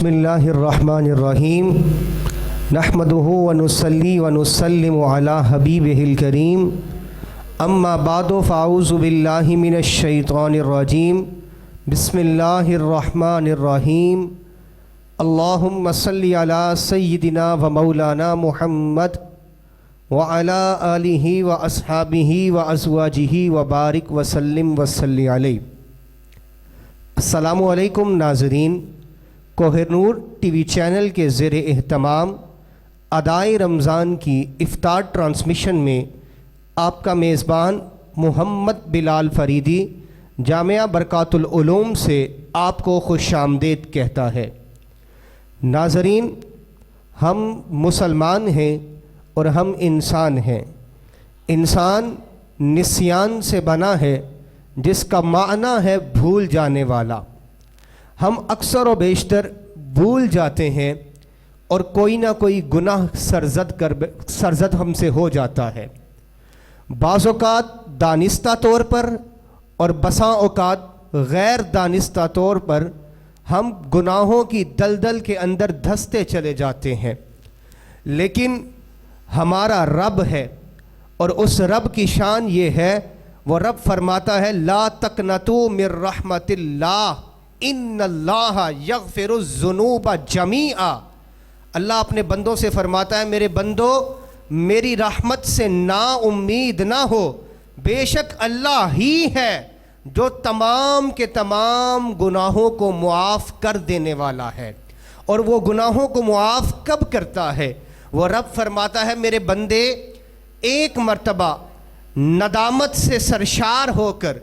بسم اللہ الرحمن الرحیم نحمدہ ونصلی ونسلم علی حبیبہ الکریم اما بعد فاعوذ باللہ من الشیطان الرجیم بسم اللہ الرحمن الرحیم اللہم صلی علی سیدنا و مولانا محمد وعلی آلہ و اصحابہ و ازواجہ وبارک وسلم وصلی علیہ۔ السلام علیکم ناظرین، Koh Noor T V channel کے زیر اہتمام ادائے رمضان کی افطار ٹرانسمیشن میں آپ کا میزبان محمد بلال فریدی جامعہ برکات العلوم سے آپ کو خوش آمدید کہتا ہے۔ ناظرین، ہم مسلمان ہیں اور ہم انسان ہیں۔ انسان نسیان سے بنا ہے، جس کا معنی ہے بھول جانے والا۔ ہم اکثر و بیشتر بھول جاتے ہیں اور کوئی نہ کوئی گناہ سرزد ہم سے ہو جاتا ہے، بعض اوقات دانستہ طور پر اور بساں اوقات غیر دانستہ طور پر ہم گناہوں کی دلدل کے اندر دھستے چلے جاتے ہیں۔ لیکن ہمارا رب ہے، اور اس رب کی شان یہ ہے، وہ رب فرماتا ہے لا تقنطوا من رحمت اللہ ان اللہ یغفر الذنوب جمیعا۔ اللہ اپنے بندوں سے فرماتا ہے میرے بندو میری رحمت سے نا امید نہ ہو، بے شک اللہ ہی ہے جو تمام کے تمام گناہوں کو معاف کر دینے والا ہے۔ اور وہ گناہوں کو معاف کب کرتا ہے؟ وہ رب فرماتا ہے میرے بندے ایک مرتبہ ندامت سے سرشار ہو کر،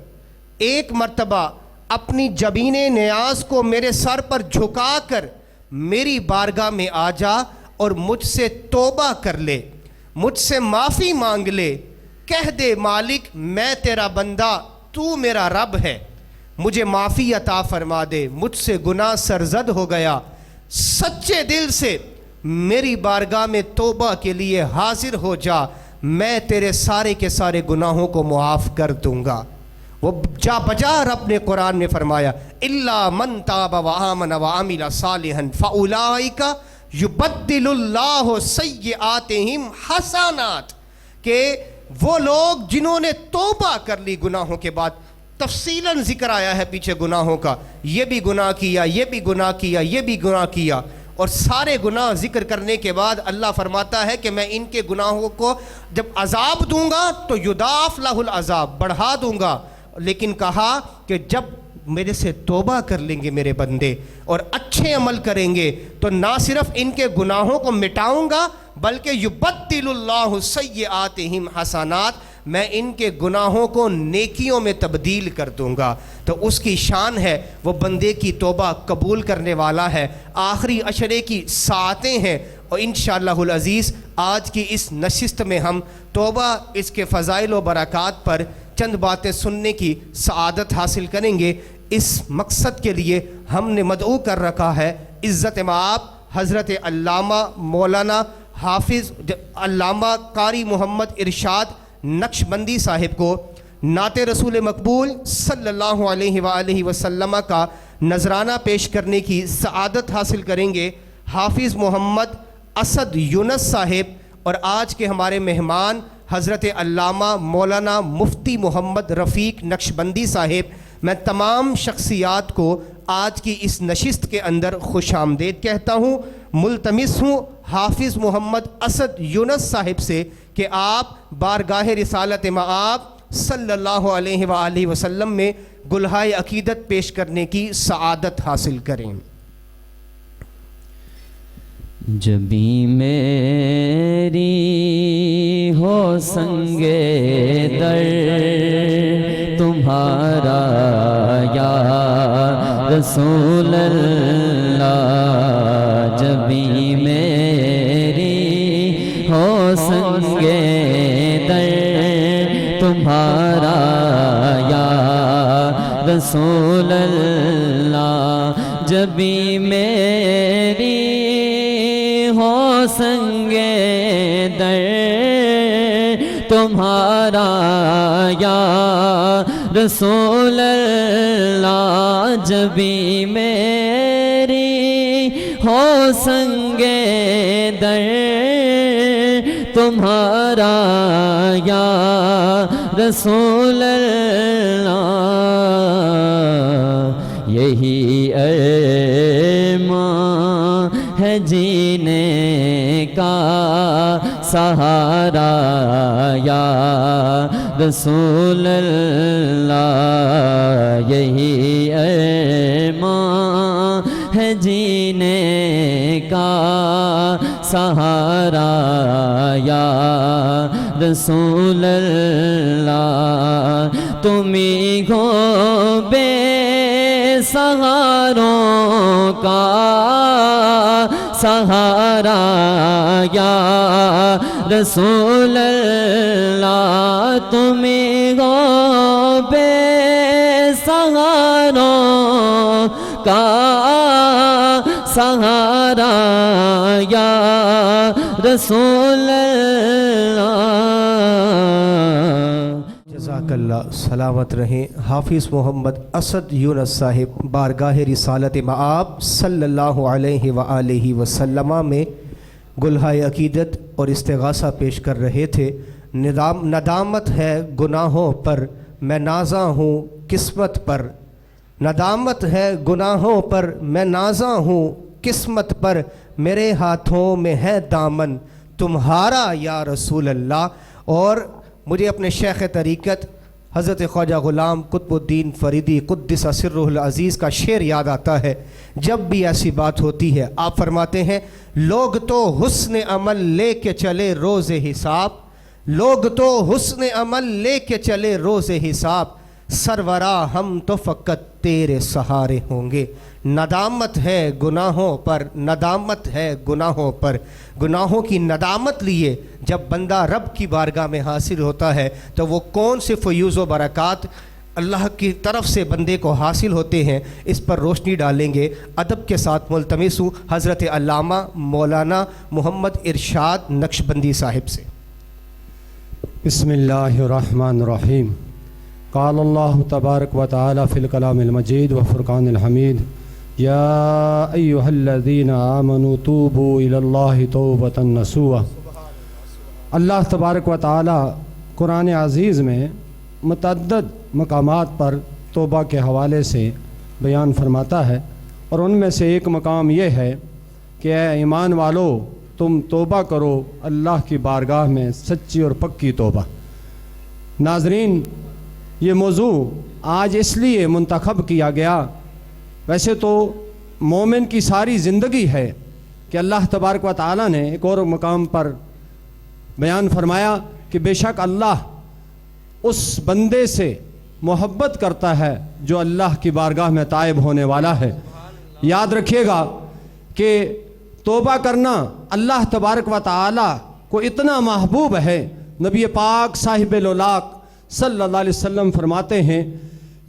ایک مرتبہ اپنی جبین نیاز کو میرے سر پر جھکا کر میری بارگاہ میں آ جا اور مجھ سے توبہ کر لے، مجھ سے معافی مانگ لے، کہہ دے مالک میں تیرا بندہ، تو میرا رب ہے، مجھے معافی عطا فرما دے، مجھ سے گناہ سرزد ہو گیا، سچے دل سے میری بارگاہ میں توبہ کے لیے حاضر ہو جا، میں تیرے سارے کے سارے گناہوں کو معاف کر دوں گا۔ وہ جا بجا رب نے قرآن میں فرمایا الا من تاب وآمن وعمل صالحا فاولئک یبدل اللہ سیئاتہم حسنات، کہ وہ لوگ جنہوں نے توبہ کر لی گناہوں کے بعد، تفصیلاً ذکر آیا ہے پیچھے گناہوں کا، یہ بھی گناہ کیا، یہ بھی گناہ کیا، یہ بھی گناہ کیا، اور سارے گناہ ذکر کرنے کے بعد اللہ فرماتا ہے کہ میں ان کے گناہوں کو جب عذاب دوں گا تو یضاعف لہ العذاب، بڑھا دوں گا، لیکن کہا کہ جب میرے سے توبہ کر لیں گے میرے بندے اور اچھے عمل کریں گے تو نہ صرف ان کے گناہوں کو مٹاؤں گا بلکہ یبدل اللہ سیئاتہم حسنات، میں ان کے گناہوں کو نیکیوں میں تبدیل کر دوں گا۔ تو اس کی شان ہے، وہ بندے کی توبہ قبول کرنے والا ہے۔ آخری عشرے کی ساعتیں ہیں اور انشاءاللہ العزیز آج کی اس نشست میں ہم توبہ، اس کے فضائل و برکات پر چند باتیں سننے کی سعادت حاصل کریں گے۔ اس مقصد کے لیے ہم نے مدعو کر رکھا ہے عزت مآب حضرت علامہ مولانا حافظ علامہ قاری محمد ارشاد نقشبندی صاحب کو نعت رسول مقبول صلی اللہ علیہ وآلہ وسلم کا نذرانہ پیش کرنے کی سعادت حاصل کریں گے۔ حافظ محمد اسد یونس صاحب اور آج کے ہمارے مہمان حضرت علامہ مولانا مفتی محمد رفیق نقشبندی صاحب، میں تمام شخصیات کو آج کی اس نشست کے اندر خوش آمدید کہتا ہوں۔ ملتمس ہوں حافظ محمد اسد یونس صاحب سے کہ آپ بارگاہ رسالت مآب صلی اللہ علیہ وآلہ وسلم میں گلہائے عقیدت پیش کرنے کی سعادت حاصل کریں۔ جبھی میری ہو سنگے در تمہارا یا رسول اللہ، جبھی میری ہو سنگے در تمہارا یا رسول اللہ، جبھی میری ہو سنگے در تمہارا یا رسول اللہ، جبھی میری سنگے در تمہارا یا رسول اللہ، یہی ارمان ہے جینے کا سہارا یا رسول اللہ، یہی ارمان ہے جینے کا سہارا یا رسول اللہ، تمہیں ہو بے سہاروں کا سہارا یا رسول اللہ، تمہیں ہو بے سہاروں کا سہارا یا رسول اللہ۔ جزاک اللہ، سلامت رہیں۔ حافظ محمد اسد یونس صاحب بارگاہ رسالت مآب صلی اللہ علیہ وآلہ وسلم میں گلہائے عقیدت اور استغاثہ پیش کر رہے تھے۔ ندامت ہے گناہوں پر میں نازاں ہوں قسمت پر، ندامت ہے گناہوں پر میں نازاں ہوں قسمت پر، میرے ہاتھوں میں ہے دامن تمہارا یا رسول اللہ۔ اور مجھے اپنے شیخ طریقت حضرت خواجہ غلام قطب الدین فریدی قدس سرہ العزیز کا شعر یاد آتا ہے۔ جب بھی ایسی بات ہوتی ہے آپ فرماتے ہیں، لوگ تو حسن عمل لے کے چلے روز حساب، لوگ تو حسن عمل لے کے چلے روز حساب، سرورا ہم تو فقط تیرے سہارے ہوں گے۔ ندامت ہے گناہوں پر، ندامت ہے گناہوں پر، گناہوں کی ندامت لیے جب بندہ رب کی بارگاہ میں حاصل ہوتا ہے تو وہ کون سے فیوز و برکات اللہ کی طرف سے بندے کو حاصل ہوتے ہیں، اس پر روشنی ڈالیں گے۔ ادب کے ساتھ ملتمس ہوں حضرت علامہ مولانا محمد ارشاد نقشبندی صاحب سے۔ بسم اللہ الرحمن الرحیم۔ قال اللہ تبارک و تعالی فی الکلام المجید و فرقان الحمید، یا ایہا الذین آمنوا توبوا الی اللہ توبۃ نصوحا۔ اللہ تبارک و تعالی قرآن عزیز میں متعدد مقامات پر توبہ کے حوالے سے بیان فرماتا ہے، اور ان میں سے ایک مقام یہ ہے کہ اے ایمان والو تم توبہ کرو اللہ کی بارگاہ میں سچی اور پکی توبہ۔ ناظرین، یہ موضوع آج اس لیے منتخب کیا گیا، ویسے تو مومن کی ساری زندگی ہے کہ اللہ تبارک و تعالیٰ نے ایک اور مقام پر بیان فرمایا کہ بے شک اللہ اس بندے سے محبت کرتا ہے جو اللہ کی بارگاہ میں تائب ہونے والا ہے۔ یاد رکھیے گا کہ توبہ کرنا اللہ تبارک و تعالیٰ کو اتنا محبوب ہے، نبی پاک صاحب الاولاق صلی اللہ علیہ وسلم فرماتے ہیں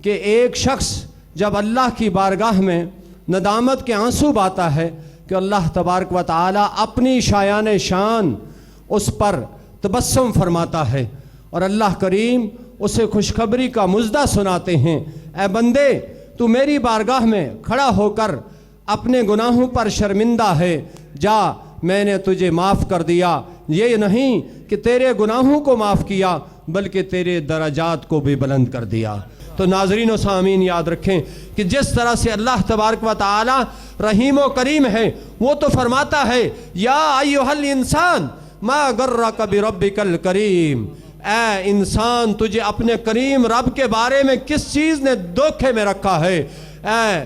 کہ ایک شخص جب اللہ کی بارگاہ میں ندامت کے آنسو باتا ہے کہ اللہ تبارک و تعالیٰ اپنی شایان شان اس پر تبسم فرماتا ہے اور اللہ کریم اسے خوشخبری کا مژدہ سناتے ہیں، اے بندے تو میری بارگاہ میں کھڑا ہو کر اپنے گناہوں پر شرمندہ ہے، جا میں نے تجھے معاف کر دیا۔ یہ نہیں کہ تیرے گناہوں کو معاف کیا بلکہ تیرے درجات کو بھی بلند کر دیا۔ تو ناظرین و سامعین یاد رکھیں کہ جس طرح سے اللہ تبارک و تعالی رحیم و کریم ہے، وہ تو فرماتا ہے یا ایھا الانسان ما غرک بربک الکریم، اے انسان تجھے اپنے کریم رب کے بارے میں کس چیز نے دھوکے میں رکھا ہے۔ اے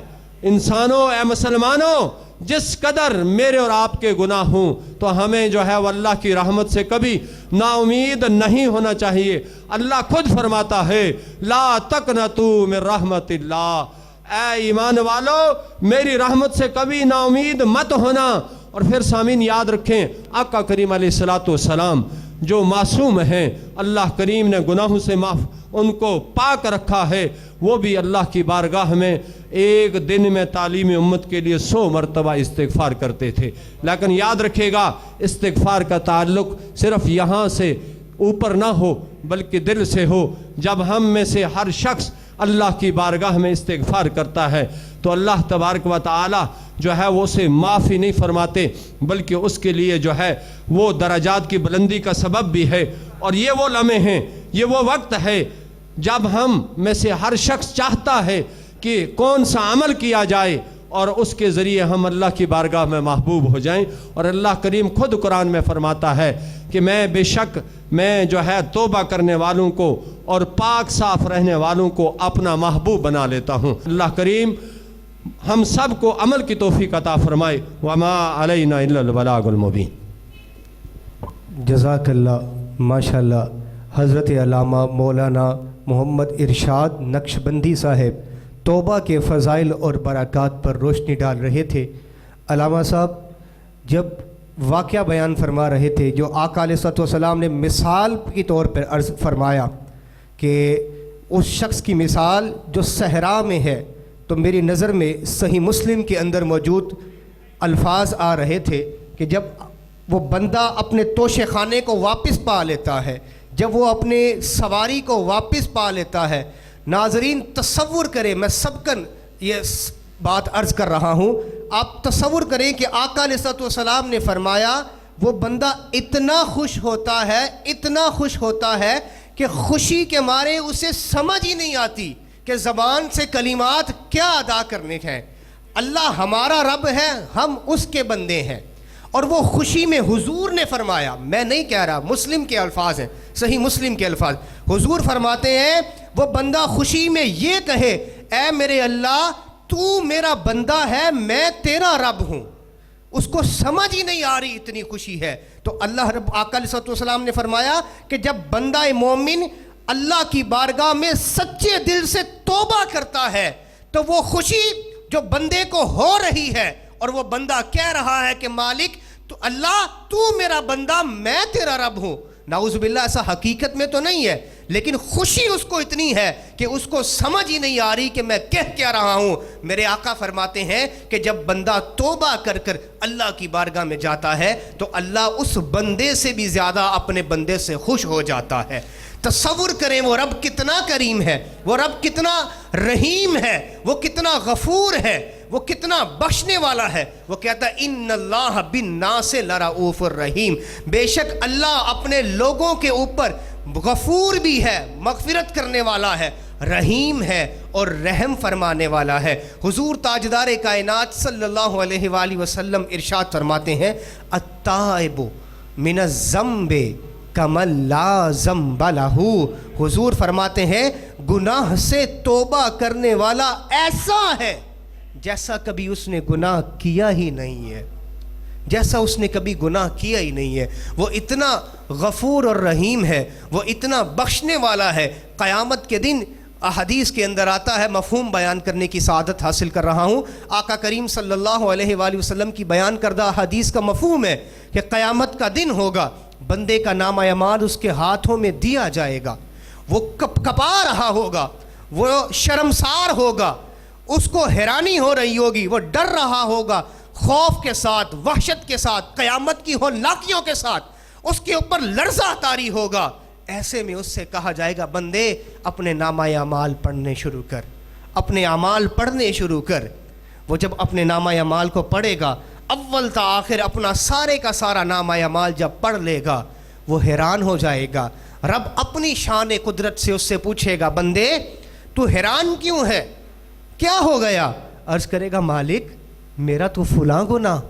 انسانوں، اے مسلمانوں، جس قدر میرے اور آپ کے گناہ ہوں تو ہمیں جو ہے وہ اللہ کی رحمت سے کبھی نا امید نہیں ہونا چاہیے۔ اللہ خود فرماتا ہے لا تقنطوا من رحمت اللہ، اے ایمان والو میری رحمت سے کبھی نا امید مت ہونا۔ اور پھر سامعین یاد رکھیں آقا کریم علیہ السلام جو معصوم ہیں، اللہ کریم نے گناہوں سے معاف ان کو پاک رکھا ہے، وہ بھی اللہ کی بارگاہ میں ایک دن میں تعلیم امت کے لیے 100 مرتبہ استغفار کرتے تھے۔ لیکن یاد رکھے گا استغفار کا تعلق صرف یہاں سے اوپر نہ ہو بلکہ دل سے ہو۔ جب ہم میں سے ہر شخص اللہ کی بارگاہ میں استغفار کرتا ہے تو اللہ تبارک و تعالی جو ہے وہ اسے معافی نہیں فرماتے، بلکہ اس کے لیے جو ہے وہ درجات کی بلندی کا سبب بھی ہے۔ اور یہ وہ لمحے ہیں، یہ وہ وقت ہے جب ہم میں سے ہر شخص چاہتا ہے کہ کون سا عمل کیا جائے اور اس کے ذریعے ہم اللہ کی بارگاہ میں محبوب ہو جائیں۔ اور اللہ کریم خود قرآن میں فرماتا ہے کہ میں بے شک میں جو ہے توبہ کرنے والوں کو اور پاک صاف رہنے والوں کو اپنا محبوب بنا لیتا ہوں۔ اللہ کریم ہم سب کو عمل کی توفیق عطا فرمائے۔ وما علینا الا البلاغ المبین۔ جزاک اللہ، ماشاء اللہ۔ حضرت علامہ مولانا محمد ارشاد نقشبندی صاحب توبہ کے فضائل اور برکات پر روشنی ڈال رہے تھے۔ علامہ صاحب جب واقعہ بیان فرما رہے تھے جو آقا علیہ الصلوۃ والسلام نے مثال کی طور پر عرض فرمایا کہ اس شخص کی مثال جو صحرا میں ہے، تو میری نظر میں صحیح مسلم کے اندر موجود الفاظ آ رہے تھے کہ جب وہ بندہ اپنے توشے خانے کو واپس پا لیتا ہے، جب وہ اپنے سواری کو واپس پا لیتا ہے۔ ناظرین تصور کریں، میں سبقاً یہ بات عرض کر رہا ہوں، آپ تصور کریں کہ آقا علیہ الصلوۃ والسلام نے فرمایا وہ بندہ اتنا خوش ہوتا ہے کہ خوشی کے مارے اسے سمجھ ہی نہیں آتی کہ زبان سے کلمات کیا ادا کرنے ہیں۔ اللہ ہمارا رب ہے، ہم اس کے بندے ہیں، اور وہ خوشی میں حضور نے فرمایا، میں نہیں کہہ رہا، مسلم کے الفاظ ہیں، صحیح مسلم کے الفاظ، حضور فرماتے ہیں وہ بندہ خوشی میں یہ کہے اے میرے اللہ تو میرا بندہ ہے، میں تیرا رب ہوں، اس کو سمجھ ہی نہیں آ رہی اتنی خوشی ہے۔ تو اللہ رب آقا علیہ الصلوۃ والسلام نے فرمایا کہ جب بندہ مومن اللہ کی بارگاہ میں سچے دل سے توبہ کرتا ہے تو وہ خوشی جو بندے کو ہو رہی ہے اور وہ بندہ کہہ رہا ہے کہ مالک تو اللہ تو میرا بندہ، میں تیرا رب ہوں، نعوذ باللہ ایسا حقیقت میں تو نہیں ہے، لیکن خوشی اس کو اتنی ہے کہ اس کو سمجھ ہی نہیں آ رہی کہ میں کہہ کیا رہا ہوں۔ میرے آقا فرماتے ہیں کہ جب بندہ توبہ کر کر اللہ کی بارگاہ میں جاتا ہے تو اللہ اس بندے سے بھی زیادہ اپنے بندے سے خوش ہو جاتا ہے۔ تصور کریں وہ رب کتنا کریم ہے، وہ رب کتنا رحیم ہے، وہ کتنا غفور ہے، وہ کتنا بخشنے والا ہے۔ وہ کہتا ہے ان اللہ بالناس لرؤوف الرحیم، بے شک اللہ اپنے لوگوں کے اوپر غفور بھی ہے، مغفرت کرنے والا ہے، رحیم ہے اور رحم فرمانے والا ہے۔ حضور تاجدار کائنات صلی اللہ علیہ وآلہ وسلم ارشاد فرماتے ہیں التائب من الذنب کمن لا ذنب لہ، حضور فرماتے ہیں گناہ سے توبہ کرنے والا ایسا ہے جیسا کبھی اس نے گناہ کیا ہی نہیں ہے، جیسا اس نے کبھی گناہ کیا ہی نہیں ہے۔ وہ اتنا غفور اور رحیم ہے، وہ اتنا بخشنے والا ہے۔ قیامت کے دن احادیث کے اندر آتا ہے، مفہوم بیان کرنے کی سعادت حاصل کر رہا ہوں، آقا کریم صلی اللہ علیہ وآلہ وسلم کی بیان کردہ حدیث کا مفہوم ہے کہ قیامت کا دن ہوگا، بندے کا نامہ اعمال اس کے ہاتھوں میں دیا جائے گا، وہ کپا رہا ہوگا، وہ شرمسار ہوگا، اس کو حیرانی ہو رہی ہوگی، وہ ڈر رہا ہوگا، خوف کے ساتھ، وحشت کے ساتھ، قیامت کی ہولناکیوں کے ساتھ اس کے اوپر لرزہ طاری ہوگا۔ ایسے میں اس سے کہا جائے گا بندے اپنے نامہ اعمال پڑھنے شروع کر، اپنے اعمال پڑھنے شروع کر۔ وہ جب اپنے نامہ اعمال کو پڑھے گا، اول تا آخر اپنا سارے کا سارا نامہ اعمال جب پڑھ لے گا، وہ حیران ہو جائے گا۔ رب اپنی شان قدرت سے اس سے پوچھے گا بندے تو حیران کیوں ہے، کیا ہو گیا؟ عرض کرے گا مالک میرا تو فلاں گناہ،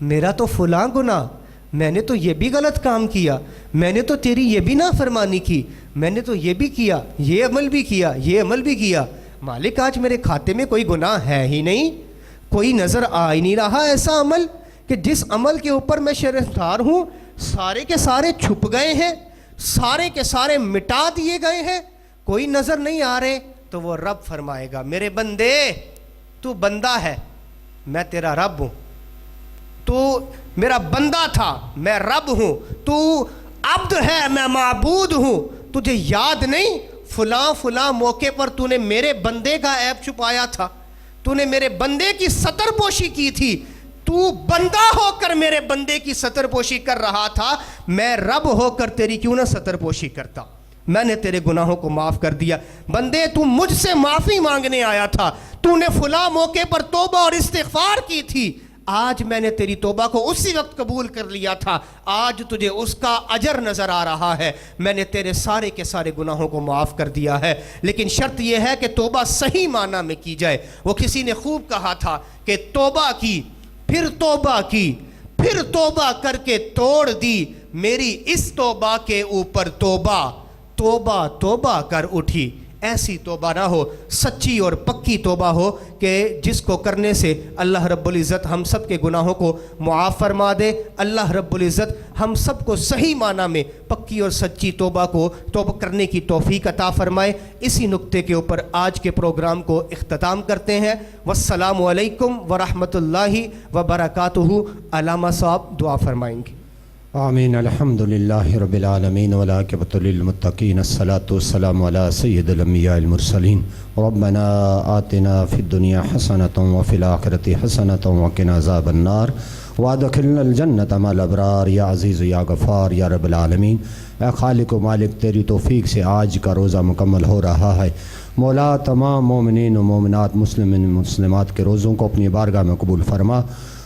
میرا تو فلاں گناہ، میں نے تو یہ بھی غلط کام کیا، میں نے تو تیری یہ بھی نافرمانی کی، میں نے تو یہ بھی کیا، یہ عمل بھی کیا، یہ عمل بھی کیا، مالک آج میرے کھاتے میں کوئی گناہ ہے ہی نہیں، کوئی نظر آ ہی نہیں رہا ایسا عمل کہ جس عمل کے اوپر میں شرمسار ہوں، سارے کے سارے چھپ گئے ہیں، سارے کے سارے مٹا دیے گئے ہیں، کوئی نظر نہیں آ رہے۔ تو وہ رب فرمائے گا میرے بندے تو بندہ ہے، میں تیرا رب ہوں، تو میرا بندہ تھا، میں رب ہوں، تو عبد ہے، میں معبود ہوں، تجھے یاد نہیں فلاں فلاں موقع پر تو نے میرے بندے کا عیب چھپایا تھا، تو نے میرے بندے کی ستر پوشی کی تھی، تو بندہ ہو کر میرے بندے کی ستر پوشی کر رہا تھا، میں رب ہو کر تیری کیوں نہ ستر پوشی کرتا۔ میں نے تیرے گناہوں کو معاف کر دیا۔ بندے تو مجھ سے معافی مانگنے آیا تھا، تو نے فلاں موقع پر توبہ اور استغفار کی تھی، آج میں نے تیری توبہ کو اسی وقت قبول کر لیا تھا، آج تجھے اس کا اجر نظر آ رہا ہے، میں نے تیرے سارے کے سارے گناہوں کو معاف کر دیا ہے۔ لیکن شرط یہ ہے کہ توبہ صحیح معنی میں کی جائے۔ وہ کسی نے خوب کہا تھا کہ توبہ کی، پھر توبہ کی، پھر توبہ کر کے توڑ دی، میری اس توبہ کے اوپر توبہ، توبہ توبہ کر اٹھی۔ ایسی توبہ نہ ہو، سچی اور پکی توبہ ہو کہ جس کو کرنے سے اللہ رب العزت ہم سب کے گناہوں کو معاف فرما دے۔ اللہ رب العزت ہم سب کو صحیح معنی میں پکی اور سچی توبہ کو توبہ کرنے کی توفیق عطا فرمائے۔ اسی نقطے کے اوپر آج کے پروگرام کو اختتام کرتے ہیں۔ والسلام علیکم ورحمۃ اللہ وبرکاتہ۔ علامہ صاحب دعا فرمائیں گے۔ آمین۔ الحمدللہ رب العالمین والعاقبۃ للمتقین، الصلاۃ والسلام علی سید الانبیاء المرسلین۔ ربنا آتنا فی الدنیا حسنۃ وفی الآخرۃ حسنۃ وقنا عذاب النار وادخلنا الجنۃ مع الابرار یا عزیز یا غفار یا رب العالمین۔ اے خالق و مالک، تیری توفیق سے آج کا روزہ مکمل ہو رہا ہے۔ مولا تمام مومنین و مومنات، مسلمین مسلمات کے روزوں کو اپنی بارگاہ میں قبول فرما۔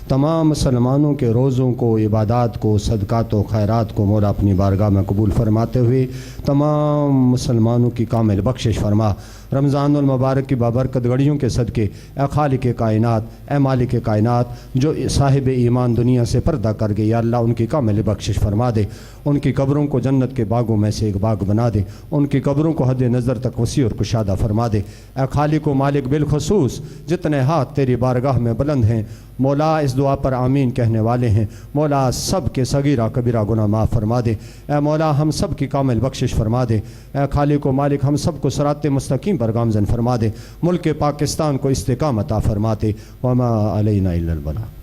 تمام مسلمانوں کے روزوں کو، عبادات کو، صدقات و خیرات کو مولا اپنی بارگاہ میں قبول فرماتے ہوئے تمام مسلمانوں کی کامل بخشش فرما۔ رمضان المبارک کی بابرکت گھڑیوں کے صدقے اے خالق کائنات، اے مالک کائنات، جو صاحب ایمان دنیا سے پردہ کر گئے، یا اللہ ان کی کامل بخشش فرما دے، ان کی قبروں کو جنت کے باغوں میں سے ایک باغ بنا دے، ان کی قبروں کو حد نظر تک وسیع اور کشادہ فرما دے۔ اے خالق و مالک، بالخصوص جتنے ہاتھ تیری بارگاہ میں بلند ہیں مولا، اس دعا پر آمین کہنے والے ہیں، مولا سب کے صغیرہ کبیرہ گناہ معاف فرما دے۔ اے مولا ہم سب کی کامل بخشش فرما دے۔ اے خالق و مالک، ہم سب کو صراط مستقیم پر گامزن فرما دے، ملک پاکستان کو استقامت عطا فرما دے۔ وما علینا الا البلاغ۔